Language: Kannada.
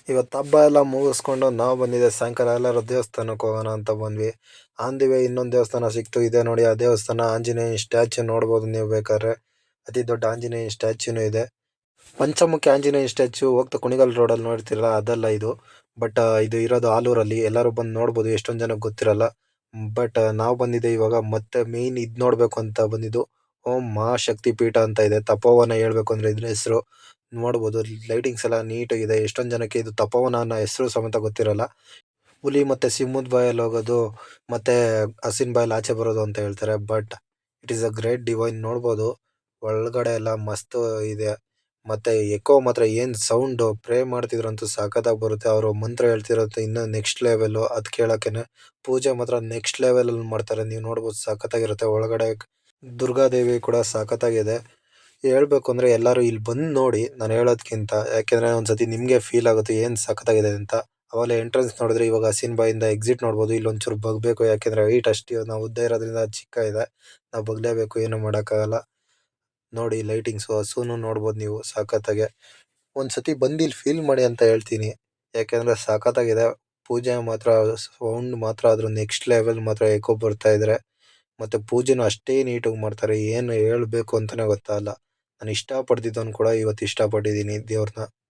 ಇವತ್ತು ಹಬ್ಬ ಎಲ್ಲ ಮುಗಿಸ್ಕೊಂಡು ನಾವು ಬಂದಿದ್ದೆ ಸಾಯಂಕಾಲ ಎಲ್ಲರೂ ದೇವಸ್ಥಾನಕ್ಕೆ ಹೋಗೋಣ ಅಂತ ಬಂದ್ವಿ. ಆನ್ ದಿ ವೇ ಇನ್ನೊಂದು ದೇವಸ್ಥಾನ ಸಿಕ್ತು. ಇದೆ ನೋಡಿ ಆ ದೇವಸ್ಥಾನ, ಆಂಜನೇಯ ಸ್ಟ್ಯಾಚ್ಯೂ ನೋಡ್ಬೋದು ನೀವು ಬೇಕಾದ್ರೆ. ಅತಿ ದೊಡ್ಡ ಆಂಜನೇಯ ಸ್ಟ್ಯಾಚ್ಯೂನೂ ಇದೆ. ಪಂಚಮುಖಿ ಆಂಜನೇಯ ಸ್ಟ್ಯಾಚ್ಯೂ ಹೋಗ್ತಾ ಕುಣಿಗಲ್ ರೋಡಲ್ಲಿ ನೋಡ್ತಿರಲ್ಲ, ಅದಲ್ಲ ಇದು. ಬಟ್ ಇದು ಇರೋದು ಆಲೂರಲ್ಲಿ. ಎಲ್ಲರೂ ಬಂದು ನೋಡ್ಬೋದು, ಎಷ್ಟೊಂದು ಜನಕ್ಕೆ ಗೊತ್ತಿರಲ್ಲ. ಬಟ್ ನಾವು ಬಂದಿದ್ದೆ ಇವಾಗ ಮತ್ತೆ ಮೇಯ್ನ್ ಇದು ನೋಡಬೇಕು ಅಂತ ಬಂದಿದ್ದು. ಓಂ ಮಹಾಶಕ್ತಿ ಪೀಠ ಅಂತ ಇದೆ, ತಪೋವನ ಹೇಳ್ಬೇಕು ಅಂದರೆ ಇದ್ರ ಹೆಸರು. ನೋಡ್ಬೋದು ಲೈಟಿಂಗ್ಸ್ ಎಲ್ಲ ನೀಟಾಗಿದೆ. ಎಷ್ಟೊಂದು ಜನಕ್ಕೆ ಇದು ತಪೋವನ ಅನ್ನೋ ಹೆಸರು ಸಮೇತ ಗೊತ್ತಿರಲ್ಲ. ಹುಲಿ ಮತ್ತು ಸಿಂಹದ ಬಾಯಲ್ಲಿ ಹೋಗೋದು ಮತ್ತು ಹಸಿನ ಬಾಯಲ್ಲಿ ಆಚೆ ಬರೋದು ಅಂತ ಹೇಳ್ತಾರೆ. But it is a great divine. ನೋಡ್ಬೋದು ಒಳಗಡೆ ಎಲ್ಲ ಮಸ್ತ್ ಇದೆ. ಮತ್ತು ಎಕೋ ಮಾತ್ರ ಏನು ಸೌಂಡು, ಪ್ರೇ ಮಾಡ್ತಿದ್ರಂತೂ ಸಖತ್ತಾಗಿ ಬರುತ್ತೆ. ಅವರು ಮಂತ್ರ ಹೇಳ್ತಿರೋದು ಇನ್ನೂ ನೆಕ್ಸ್ಟ್ ಲೆವೆಲ್ಲು. ಅದು ಕೇಳೋಕ್ಕೇನೆ ಪೂಜೆ ಮಾತ್ರ ನೆಕ್ಸ್ಟ್ ಲೆವೆಲಲ್ಲಿ ಮಾಡ್ತಾರೆ. ನೀವು ನೋಡ್ಬೋದು ಸಖತ್ತಾಗಿರುತ್ತೆ. ಒಳಗಡೆ ದುರ್ಗಾದೇವಿ ಕೂಡ ಸಖತ್ತಾಗಿದೆ. ಹೇಳ್ಬೇಕು ಅಂದರೆ ಎಲ್ಲರೂ ಇಲ್ಲಿ ಬಂದು ನೋಡಿ, ನಾನು ಹೇಳೋದಕ್ಕಿಂತ. ಯಾಕೆಂದರೆ ಒಂದ್ಸತಿ ನಿಮಗೆ ಫೀಲ್ ಆಗುತ್ತೆ ಏನು ಸಖತ್ತಾಗಿದೆ ಅಂತ. ಆವಾಗಲೇ ಎಂಟ್ರೆನ್ಸ್ ನೋಡಿದ್ರೆ ಇವಾಗ ಹಸಿನ ಬಾಯಿಂದ ಎಕ್ಸಿಟ್ ನೋಡ್ಬೋದು. ಇಲ್ಲೊಂಚೂರು ಬಗ್ಬೇಕು, ಯಾಕೆಂದರೆ ಹೈಟ್ ಅಷ್ಟು ನಾವು ಉದ್ದ ಇರೋದ್ರಿಂದ ಚಿಕ್ಕ ಇದೆ. ನಾವು ಬಗ್ಲೇಬೇಕು, ಏನೂ ಮಾಡೋಕ್ಕಾಗಲ್ಲ. ನೋಡಿ ಲೈಟಿಂಗ್ಸು, ಹಸುನು ನೋಡ್ಬೋದು ನೀವು ಸಖತ್ತಾಗೆ. ಒಂದ್ಸತಿ ಬಂದು ಇಲ್ಲಿ ಫೀಲ್ ಮಾಡಿ ಅಂತ ಹೇಳ್ತೀನಿ. ಯಾಕೆಂದರೆ ಸಖತ್ತಾಗಿದೆ. ಪೂಜೆ ಮಾತ್ರ ಸೌಂಡ್ ಮಾತ್ರ ಅದ್ರ ನೆಕ್ಸ್ಟ್ ಲೆವೆಲ್ ಮಾತ್ರ ಎಕೋ ಬರ್ತಾ ಇದ್ರೆ. ಮತ್ತು ಪೂಜೆನೂ ಅಷ್ಟೇ ನೀಟಾಗಿ ಮಾಡ್ತಾರೆ. ಏನು ಹೇಳಬೇಕು ಅಂತಲೇ ಗೊತ್ತಾಗಲ್ಲ. ನಾನು ಇಷ್ಟಪಡ್ತಿದ್ದವನು ಕೂಡ ಇವತ್ತು ಇಷ್ಟಪಟ್ಟಿದ್ದೀನಿ ದೇವ್ರನ್ನ.